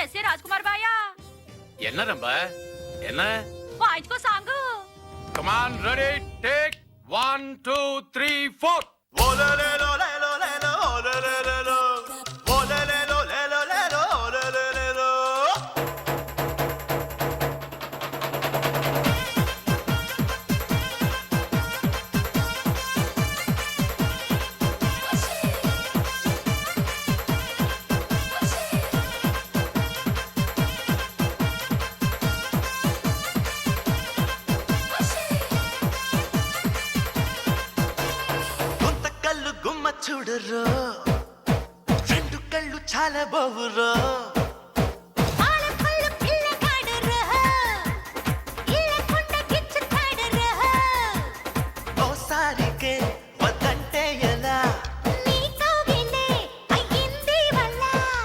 कैसे राजकुमार भाया என்ன ரம்பா என்ன वाइज को सांग கமான் ரெடி டேக் 1 2 3 4 ஓலலேலோ லேலோ லேலோ ஓலலேலோ ஓலலேலோ லேலோ லேலோ ஓலலேலோ చూడరో రెండు కళ్ళు చాలా బావురో ఓసారికే వద్దంటే ఎలా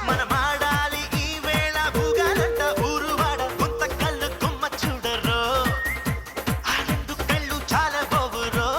మనం ఆడాలి ఈ వేళ బుగాలంట ఊరువాడ కొంత కళ్ళు గుమ్మ చూడరో ఆ రెండు కళ్ళు చాలా బావురో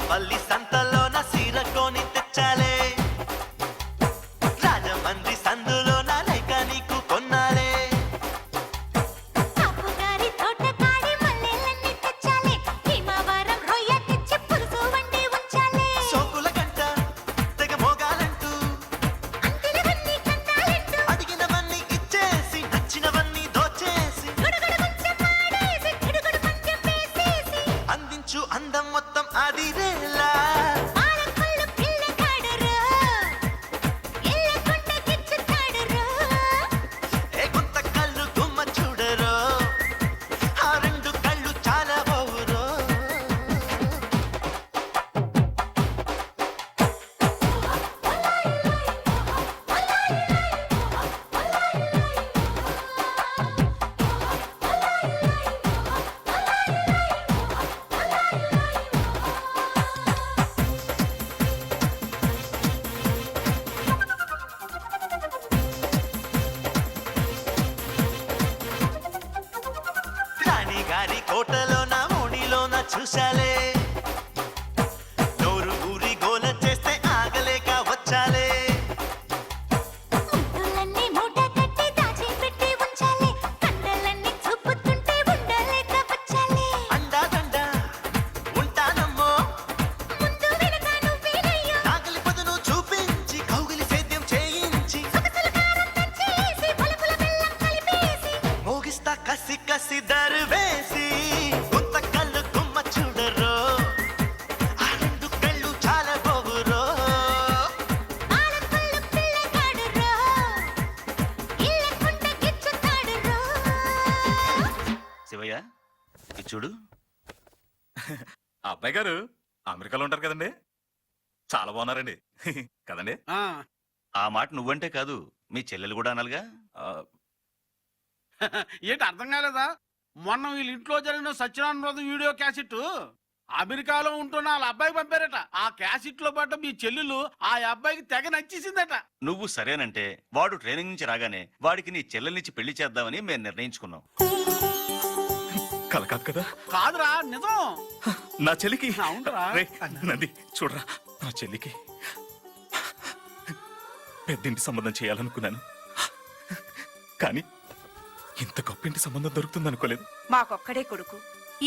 పల్లి సంతలోన సీర కొని తెచ్చాలే రాజమండ్రి సందులోన లైక నీకు కొన్నాలే సోకుల గంట తెగ మోగాలంటూ అడిగినవన్నీ ఇచ్చేసి నచ్చినవన్నీ దోచేసి అందించు అందం మొత్తం అదిరేలా ఏ కొంత కళ్ళు గుమ్మ చూడరో ఆ రెండు కళ్ళు చాలా బావురో రాణి గారి కోటలోన మోణిలోన చూశాలే నోరు ఊరి గోల చేస్తే ఆగలేక వచ్చాలే అండాదండ ఉంటానమ్మో నాగలి పదును చూపించి కౌగిలి సేద్యం చేయించి మోగిస్తా కసి కసి దరువేసి కొంత కళ్ళు గుమ్మ చూడరో ఆ రెండు కళ్ళు చాలా బావురో శివయ్య ఇది చూడు ఆ అబ్బాయి గారు అమెరికాలో ఉంటారు కదండి చాలా బాగున్నారండి కదండి ఆ మాట నువ్వంటే కాదు మీ చెల్లెలు కూడా అనాలిగా ఏంటి అర్థం కాలేదా? మొన్న వీళ్ళ ఇంట్లో జరిగిన సత్యనారాయణ వ్రతం వీడియో క్యాసెట్ అమెరికాలో ఉంటున్న వాళ్ళ అబ్బాయికి పంపారట. ఆ క్యాసెట్ లో పాటు మీ చెల్లెలు ఆ అబ్బాయికి తెగ నచ్చేసిందట. నువ్వు సరేనంటే వాడు ట్రైనింగ్ నుంచి రాగానే వాడికి నీ చెల్లెల్నిచ్చి పెళ్లి చేద్దామని మేము నిర్ణయించుకున్నాం. కల కాదు కదా? కాదురా, నిజం. నా చెల్లికి అవునరా? రేయ్, నంది చూడరా, నా చెల్లికి పెద్దింటి సంబంధం చేయాలనుకున్నాను, కానీ ఇంత గొప్పింటి సంబంధం దొరుకుతుంది అనుకోలేదు. మాకొక్కడే కొడుకు,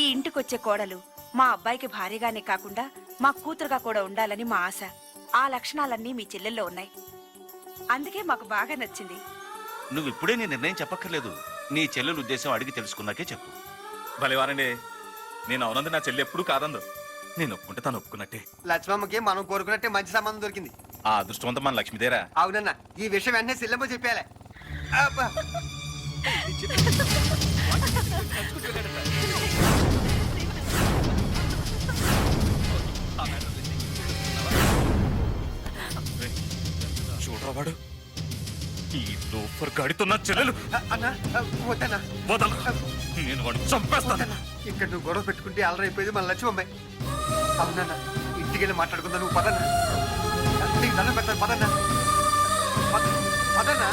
ఈ ఇంటికొచ్చే కోడలు మా అబ్బాయికి భార్యగానే కాకుండా మా కూతురుగా కూడా ఉండాలని మా ఆశ. ఆ లక్షణాలన్నీ మీ చెల్లెల్లో ఉన్నాయి. అందుకే మాకు బాగా నచ్చింది. నువ్వు ఇప్పుడే నీ నిర్ణయం చెప్పక్కర్లేదు. నీ చెల్లెలు ఉద్దేశం అడిగి తెలుసుకున్నాకే చెప్పు. భలేవారండి, నేను అవునంది నా చెల్లి ఎప్పుడు కాదందు. నేను ఒప్పుకుంటే తను ఒప్పుకున్నట్టే. లక్ష్మమ్మకి మనం కోరుకున్నట్టే మంచి సంబంధం దొరికింది. ఆ అదృష్టవంతం మన లక్ష్మీదేరా. అవునన్నా, ఈ విషయం వెంటనే సెల్లమ్మ చెప్పాలే. చూడరా వాడు ఈ లోఫర్ గాడితో నా చెల్లెలు అన్నా వద్దన్నా వదలరా. నేను వాడు చంపేస్తాను. వద్దన్నా ఇక్కడ నువ్వు గొడవ పెట్టుకుంటే అలరైపోయేది మన లక్ష్మి అమ్మాయి. అవునన్నా ఇంటికి వెళ్ళి మాట్లాడుకుందా నువ్వు పదన్నా. నీకు దండం పెడతాను పదన్నా. పదన్నా.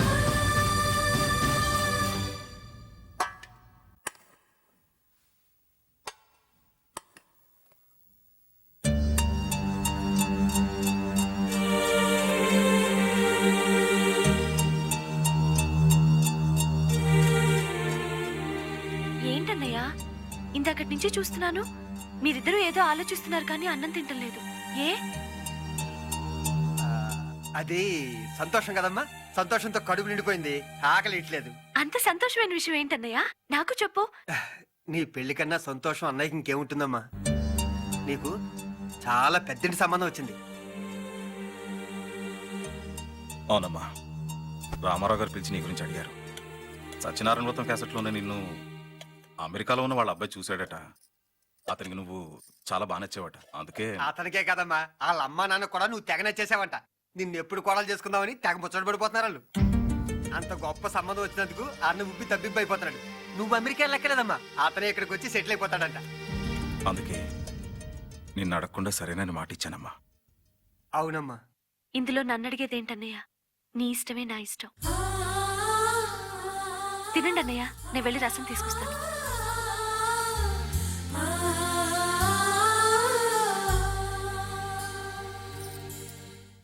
ఏంటన్నయ్య ఇందాకటి నుంచి చూస్తున్నాను మీరిద్దరూ ఏదో ఆలోచిస్తున్నారు కానీ అన్నం తింటలేదు ఏ ఆ, అది సంతోషం కదమ్మా. సంతోషంతో కడుపు నిండిపోయింది, ఆకలి ఇట్లేదు. అంత సంతోషమైన విషయం ఏంటన్నయ్య నాకు చెప్పు నీ పెళ్లి కన్నా సంతోషం అన్నయ్యకి ఇంకేముంటుందమ్మా. నీకు చాలా పెద్దంటి సంబంధం వచ్చింది. అవునమ్మా, రామారావు గారు పిలిచి నీ గురించి అడిగారు. సత్యనారాయణ వ్రతం క్యాసెట్లోనే నిన్ను అమెరికాలో ఉన్న వాళ్ళ అబ్బాయి చూశాడట. అతనికి నువ్వు చాలా బాగా నచ్చేవాట. అందుకే అతనికే కదమ్మా, వాళ్ళ అమ్మా నాన్న కూడా నువ్వు తెగ నచ్చేసావంట. నిన్ను ఎప్పుడు కోడలు చేసుకుందామని తెగ ముచ్చట పడిపోతున్నారు వాళ్ళు. అంత గొప్ప సంబంధం వచ్చినందుకు అన్న ఉబ్బి తబ్బిబ్బి అయిపోతున్నాడు. నువ్వు అమెరికా లెక్కలేదమ్మా, అతనే ఇక్కడికి వచ్చి సెటిల్ అయిపోతాడంట. అందుకే నిన్ను అడగకుండా సరైన మాట ఇచ్చానమ్మా. అవునమ్మా. ఇందులో నన్ను అడిగేది ఏంటన్నయ్య నీ ఇష్టమే నా ఇష్టం తినండి అన్నయ్య నేను వెళ్ళి రసం తీసుకొస్తాను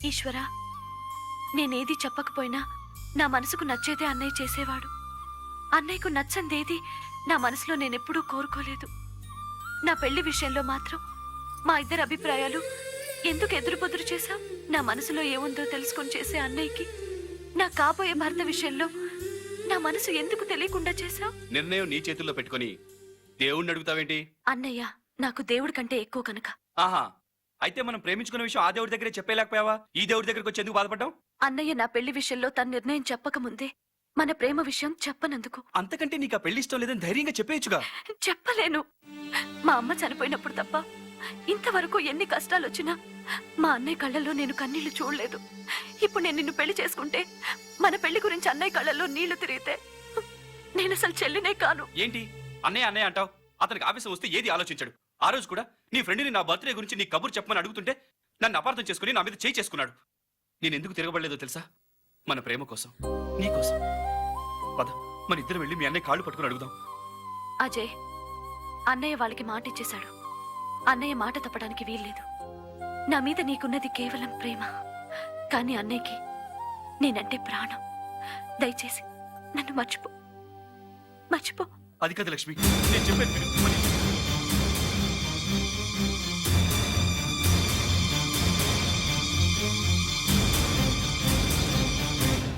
ఈశ్వరా నేనేది చెప్పకపోయినా నా మనసుకు నచ్చేదే అన్నయ్య చేసేవాడు. అన్నయ్యకు నచ్చందేది నా మనసులో నేనెప్పుడూ కోరుకోలేదు. నా పెళ్లి విషయంలో మాత్రం మా ఇద్దరి అభిప్రాయాలు ఎందుకు ఎదురుబొదురు చేశాం? నా మనసులో ఏముందో తెలుసుకొని చేసే అన్నయ్యకి నా కాబోయే భర్త విషయంలో నా మనసు ఎందుకు తెలియకుండా చేశావు? నిర్ణయం నీ చేతుల్లో పెట్టుకొని దేవుణ్ణి అడుగుతావేంటి? అన్నయ్య నాకు దేవుడి కంటే ఎక్కువ కనుక. ఆహా, అయితే మనం ప్రేమించుకున్న విషయం ఆ దేవుడి దగ్గరే చెప్పలేకపోయావా? ఈ దేవుడి దగ్గరకు వచ్చి ఎందుకు బాధపడ్డావు? అన్నయ్య నా పెళ్లి విషయంలో తన నిర్ణయం చెప్పకముందే మన ప్రేమ విషయం చెప్పనందుకు. అంతకంటే నీకు ఆ పెళ్లి ఇష్టం లేదని ధైర్యంగా చెప్పేయచ్చుగా. చెప్పలేను. మా అమ్మ చనిపోయినప్పుడు తప్ప ఇంతవరకు ఎన్ని కష్టాలు వచ్చినా మా అన్నయ్య కళ్ళల్లో నేను కన్నీళ్లు చూడలేదు. ఇప్పుడు నేను నిన్ను పెళ్లి చేసుకుంటే మన పెళ్లి గురించి అన్నయ్య కళ్ళల్లో నీళ్లు తిరిగితే నేను అసలు చెల్లినే కాను. ఏంటి అన్నయ్య అన్నయ్య అంటావు? అతనికి ఆవేశం వస్తే ఏది ఆలోచించాడు. ఆ రోజు కూడా నీ ఫ్రెండ్ని నా బర్త్డే గురించి నీ కబురు చెప్పమని అడుగుతుంటే నన్ను అపార్థం చేసుకుని నా మీద చేయి చేసుకున్నాడు. నేను ఎందుకు తిరగబడలేదో తెలుసా? మన ప్రేమ కోసం, నీ కోసం. పద మన ఇద్దరు వెళ్ళి మీ అన్నయ్య కాళ్ళు పట్టుకుని అడుగుదాం. అజయ్, అన్నయ్య వాళ్ళకి మాట ఇచ్చేశాడు. అన్నయ్య మాట తప్పడానికి వీల్లేదు. నా మీద నీకున్నది కేవలం ప్రేమ, కానీ అన్నయ్యకి నేనంటే ప్రాణం. దయచేసి నన్ను మర్చిపో. అది కదా లక్ష్మి, నేను చెప్పేది విను. మరి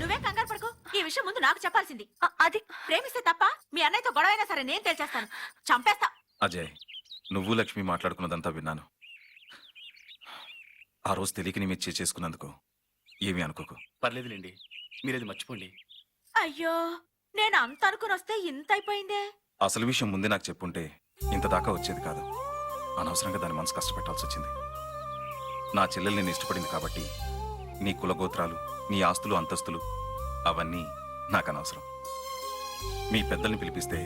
నువ్వే కంగారు పడుకో. ఈ విషయం ముందు నాకు చెప్పాల్సింది. అది ప్రేమిస్తే తప్ప మీ అన్నయ్యతో గొడవైనా సరే నేను తేల్చేస్తాను. చంపేస్తా. అజయ్, నువ్వు లక్ష్మి మాట్లాడుకున్నదంతా విన్నాను. ఆ రోజు తెలియక నీ మీద చేసుకున్నందుకు ఏమీ అనుకోకు. పర్లేదులేండి, మీరేది మర్చిపోండి. అయ్యో, నేను అంత అనుకుని వస్తే ఇంత అయిపోయిందే. అసలు విషయం ముందే నాకు చెప్పుంటే ఇంత దాకా వచ్చేది కాదు. అనవసరంగా దాని మనసు కష్టపెట్టాల్సి వచ్చింది. నా చెల్లెలు నేను ఇష్టపడింది కాబట్టి నీ కులగోత్రాలు, నీ ఆస్తులు, అంతస్తులు అవన్నీ నాకు అనవసరం. మీ పెద్దల్ని పిలిపిస్తే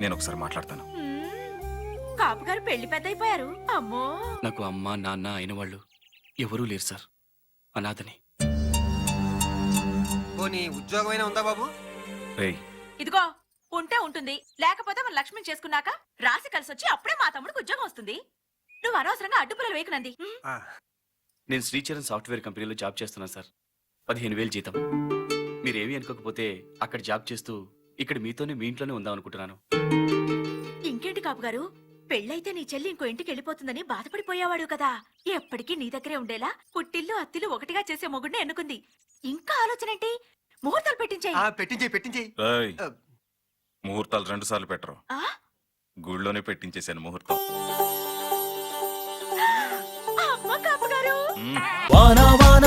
నేను ఒకసారి మాట్లాడతాను. కాపు గారు పెళ్లి పెద్ద అయిపోయారు. అమ్మో, నాకు అమ్మ నాన్న అయిన వాళ్ళు ఎవరూ లేరు సార్. అనాథని. పోనీ ఉద్యోగమైనా ఉందా బాబు? రేయ్, ఇదిగో ఉంటే ఉంటుంది, లేకపోతే మన లక్ష్మిని చేసుకున్నాక రాసి కలిసి వచ్చి అప్పుడే మా తమ్ముడికి ఉద్యోగం వస్తుంది. నువ్వు అనవసరంగా అడ్డుపుల్లలు వేయకునంది. ఆ, నేను శ్రీచరణ్ సాఫ్ట్వేర్ కంపెనీలో జాబ్ చేస్తున్నాను సార్. 15,000 జీతం. మీరేమీ అనుకోకపోతే అక్కడ జాబ్ చేస్తూ ఇక్కడ మీతోనే మీ ఇంట్లోనే ఉందాం అనుకుంటున్నాను. ఇంకేంటి కాపు గారు, పెళ్ళైతే నీ చెల్లి ఇంకో ఇంటికి వెళ్ళిపోతుందని బాధపడిపోయేవాడు కదా. ఎప్పటికీ నీ దగ్గరే ఉండేలా పుట్టిల్లు అత్తిల్లు ఒకటిగా చేసే మొగుడిని ఎన్నుకుంది. ఇంకా ఆలోచన ఏంటి? ముహూర్తాలు పెట్టించేయి. పెట్టించేయి. రేయ్, ముహూర్తాలు 2 సార్లు పెట్టరు. ఆ? గుళ్ళోనే పెట్టించేశాను ముహూర్తం. అమ్మ కాపు గారు. మ్మ్. వాన వాన